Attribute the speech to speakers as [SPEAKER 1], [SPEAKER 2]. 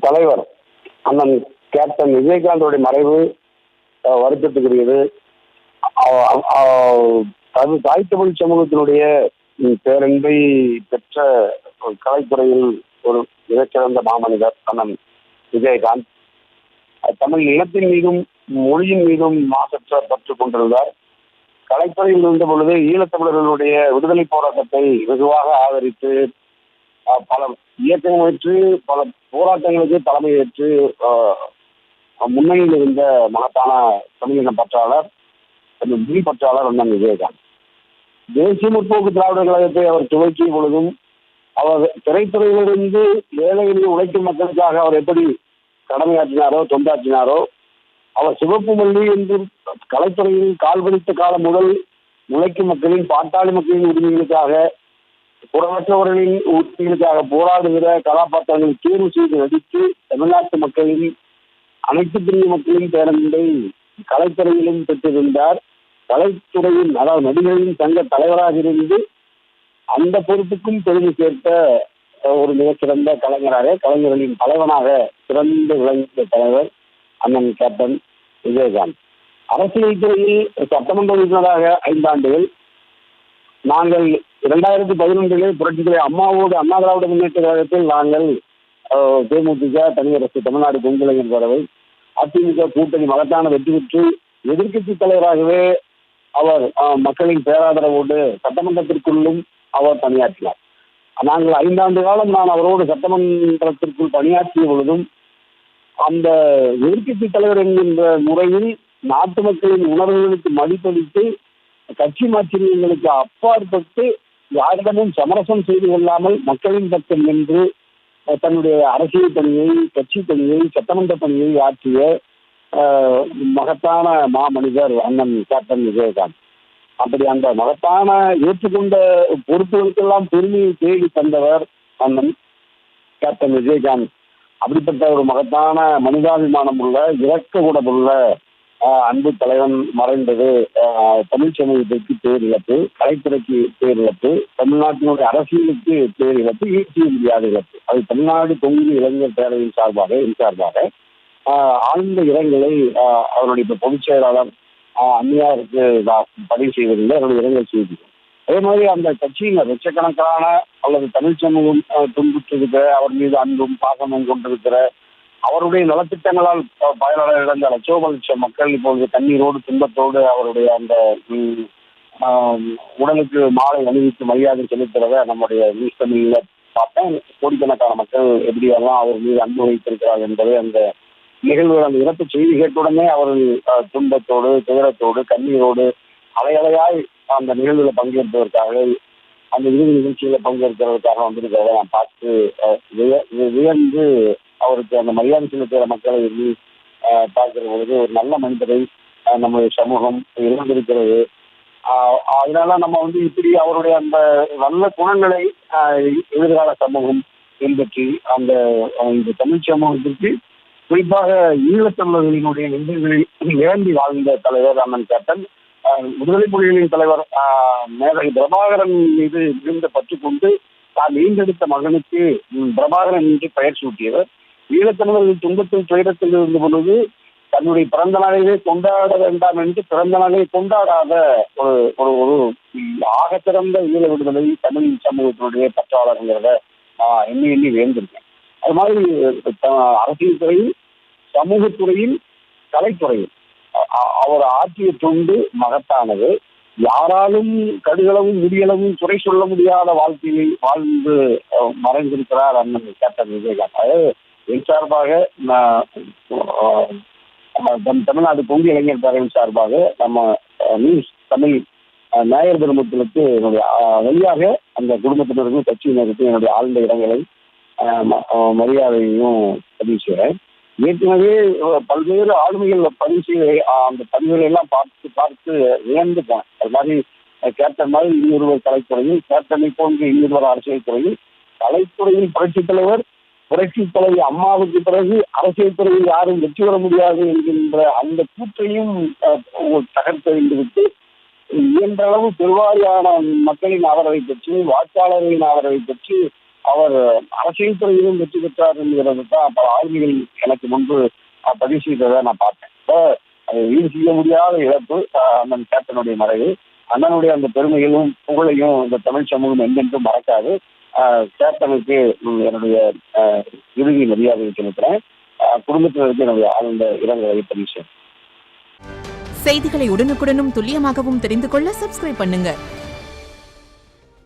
[SPEAKER 1] தலைவர் அண்ணன் கேப்டன் விஜயகாந்தோடைய மறைவு வருத்தத்துக்குரியது. அது தாய் தமிழ் சமூகத்தினுடைய பேரன்பை பெற்ற கலைத்துறையில் ஒரு மிகச்சிறந்த மாமனிதர் அண்ணன் விஜயகாந்த். தமிழ் இனத்தின் மீதும் மொழியின் மீதும் மாசற்ற பற்று கொண்டிருந்தார். கலைத்துறையில் இருந்த பொழுது ஈழத்தமிழர்களுடைய விடுதலை போராட்டத்தை வெகுவாக ஆதரித்து பல இயக்கமேற்று பல போராட்டங்களுக்கு தலைமையேற்று முன்னணியில் இருந்த மகத்தான தமிழின பற்றாளர், மொழி பற்றாளர் அண்ணன் விஜயகாந்த். தேசிய முற்போக்கு திராவிடர் கழகத்தை அவர் துவக்கிய பொழுதும் அவர் திரைத்துறையிலிருந்து ஏழை எளிய உழைக்கும் மக்களுக்காக அவர் எப்படி கடமையாற்றினாரோ தொண்டாற்றினாரோ, அவர் சிவப்பு மல்லி என்று கலைத்துறையில் கால் பதித்த காலம் முதல் உழைக்கும் மக்களின் பாட்டாளி மக்களின் உரிமைகளுக்காக புறமற்றவர்களின் உரிமைகளுக்காக போராடுகிற கதாபாத்திரங்களை தேர்வு செய்து நடித்து தமிழ்நாட்டு மக்களின் அனைத்து பிரிவு மக்களின் பேரன்பை கலைத்துறையிலும் பெற்றிருந்தார். கலைத்துறையின் அதாவது நடிகர்களின் சங்க தலைவராக இருந்து அந்த பொறுப்புக்கும் பெருமை சேர்த்த ஒரு மிகச்சிறந்த கலைஞராக, கலைஞர்களின் தலைவனாக சிறந்து விளங்கிய தலைவர் அண்ணன் கேப்டன் விஜயகாந்த். அரசியல் துறையில் சட்டமன்ற உறுப்பினராக 5 ஆண்டுகள். நாங்கள் 2011 புரட்சித்துறை அம்மாவோடு அண்ணா திராவிட முன்னேற்ற கழகத்தில் நாங்கள் தேமுதிக, தனியரசு, தமிழ்நாடு கொங்கிளைஞர் பேரவை, அதிமுக கூட்டணி மகத்தான வெற்றி பெற்று எதிர்க்கட்சி தலைவராகவே அவர் மக்களின் பேராதரவோடு சட்டமன்றத்திற்குள்ளும் அவர் பணியாற்றினார். நாங்கள் 5 ஆண்டு காலம் நான் அவரோடு சட்டமன்றத்திற்குள் பணியாற்றிய பொழுதும் அந்த எதிர்க்கட்சி தலைவர் என்கின்ற முறையில் நாட்டு மக்களின் உணர்வுகளுக்கு மதிப்பளித்து கட்சி மாற்றங்களுக்கு அப்பாற்பட்டு யாரிடமும் சமரசம் செய்து கொள்ளாமல் மக்களின் பக்கம் நின்று தன்னுடைய அரசியல் பணியை, கட்சி பணியை, சட்டமன்ற பணியை ஆற்றிய மகத்தான மாமனிதர் அண்ணன் கேப்டன் விஜயகாந்த். அப்படி அந்த மகத்தான ஏற்றுக்கொண்ட பொறுப்புகளுக்கெல்லாம் பெருமையை தேடி தந்தவர் அண்ணன் கேப்டன் விஜயகாந்த். அப்படிப்பட்ட ஒரு மகத்தான மனிதாபிமானம் உள்ள, இரக்க குணமுள்ள அன்பு தலைவன் மறைந்தது தமிழ் சமூகத்திற்கு பேரிழப்பு, கலைத்துறைக்கு பேரிழப்பு, தமிழ்நாட்டினுடைய அரசியலுக்கு பேரிழப்பு, ஈர்த்திய முடியாத இழப்பு. அது தமிழ்நாடு தொங்கு இளைஞர் பேரவையின் சார்பாக ஆழ்ந்த இரங்கலை அவருடைய பொதுச் செயலாளர் அந்நியாருக்கு பதிவு செய்வதில்லை, அவருடைய இரங்கல் செய்தி. அதே மாதிரி அந்த கட்சியினர் லட்சக்கணக்கான அல்லது தமிழ் சமூகம் துன்புற்றிருக்கிற, அவர் மீது அன்பும் பாசமும் கொண்டிருக்கிற, அவருடைய நலத்திட்டங்களால் பயனடைந்த லட்சோப மக்கள் இப்பொழுது கண்ணீரோடு துன்பத்தோடு அவருடைய அந்த உடலுக்கு மாலை அணிவித்து மரியாதை செலுத்துறத நம்முடைய நியூஸ் தமிழ்ல பார்த்தேன். கோடிக்கணக்கான மக்கள் எப்படியெல்லாம் அவர் மீது அன்பு வைத்திருக்கிறார் என்பதை அந்த நிகழ்வுகள், அந்த இறப்பு செய்தி கேட்டுடனே அவர்கள் துன்பத்தோடு, துயரத்தோடு, கண்ணீரோடு அலையலையாய் அந்த நிகழ்வுல பங்கேற்பதற்காக, அந்த இறுதி நிகழ்ச்சியில பங்கேற்கிறதுக்காக வந்திருக்கிறத நான் பார்த்து வியந்து அவருக்கு அந்த மரியாதை செலுத்துகிற மக்களை பார்க்கிற பொழுது ஒரு நல்ல மனிதரை நம்முடைய சமூகம் இழந்திருக்கிறது. அதனால நம்ம இப்படி அவருடைய அந்த நல்ல குணங்களை எதிர்கால சமூகம் பின்பற்றி அந்த தமிழ் சமூகத்திற்கு குறிப்பாக ஈழத்தமிழர்களினுடைய நெஞ்சங்களில் இழந்தி வாழ்ந்த தலைவர் அண்ணன் கேப்டன். விடுதலை புலிகளின் தலைவர் மேதகு பிரபாகரன் மீது மிகுந்த பற்று கொண்டு தான் ஈண்டெடுத்த மகனுக்கு பிரபாகரன் என்று பெயர் சூட்டியவர். ஈழத்தமிழர்கள் துன்பத்தில் துயரத்தில் இருந்த பொழுது தன்னுடைய பிறந்த நாளையே கொண்டாட வேண்டாம் என்று பிறந்த நாளை கொண்டாடாத ஒரு ஒரு ஆக சிறந்த ஈழ விடுதலை தமிழ் சமூகத்தினுடைய பற்றாளர்ங்கிறத எண்ணி வேந்திருக்கேன். அது மாதிரி அரசியல் துறையில், சமூகத்துறையில், கலைத்துறையில் அவர் ஆற்றிய தொண்டு மகத்தானது. யாராலும் கடுகளவும் முடியளவும் குறை சொல்ல முடியாத வாழ்க்கையை வாழ்ந்து மறைந்திருக்கிறார் அண்ணன் கேப்டன் விஜயகாந்த். அதாவது என் சார்பாக தமிழ்நாடு பொங்கி இளைஞர் பேரவையின் சார்பாக நம்ம நியூஸ் தமிழ் நேயர் பெருமக்களுக்கு என்னுடைய வழியாக அந்த குடும்பத்தினருக்கும் கட்சியினருக்கும் என்னுடைய ஆழ்ந்த இடங்களை மரியாதையும் பதிவு செய்கிறேன். ஏற்கனவே பல்வேறு ஆளுமைகள் பதிவு செய்ய அந்த பதிவுகளை எல்லாம் பார்த்து வியந்து போனேன். அது மாதிரி கேப்டன் மாதிரி இன்னொருவர் கலைத்துறையில், கேப்டனை போன்ற இன்னொருவர் அரசியல் துறையில், கலைத்துறையில் புரட்சித் தலைவர், புரட்சித் தலைவி அம்மாவுக்கு பிறகு அரசியல் துறையில் யாரும் வெற்றி பெற முடியாது என்கின்ற அந்த கூற்றையும் தகர்த்தெறிந்துவிட்டு இயன்ற அளவு பெருவாரியான மக்களின் ஆதரவை பெற்று, வாக்காளர்களின் ஆதரவை பெற்று அவர் அரசியல் துறையிலும் வெற்றி பெற்றார் என்கிறது தான் பல ஆளுமைகள் எனக்கு முன்பு பதிவு செய்ததை நான் பார்த்தேன். இப்போ அதை ஈடு செய்ய முடியாத இழப்பு அண்ணன் கேப்டனுடைய மறைவு. அண்ணனுடைய அந்த பெருமைகளும் புகழையும் இந்த தமிழ் சமூகம் என்றென்றும் மறக்காது. கேப்டனுக்கு என்னுடைய இறுதி மரியாதையை செலுத்துறேன். குடும்பத்தினருக்கு என்னுடைய ஆழ்ந்த இரங்கலை பதிவு செய்கிறேன்.
[SPEAKER 2] செய்திகளை உடனுக்குடனும் துல்லியமாகவும் தெரிந்து கொள்ள சப்ஸ்கிரைப் பண்ணுங்க.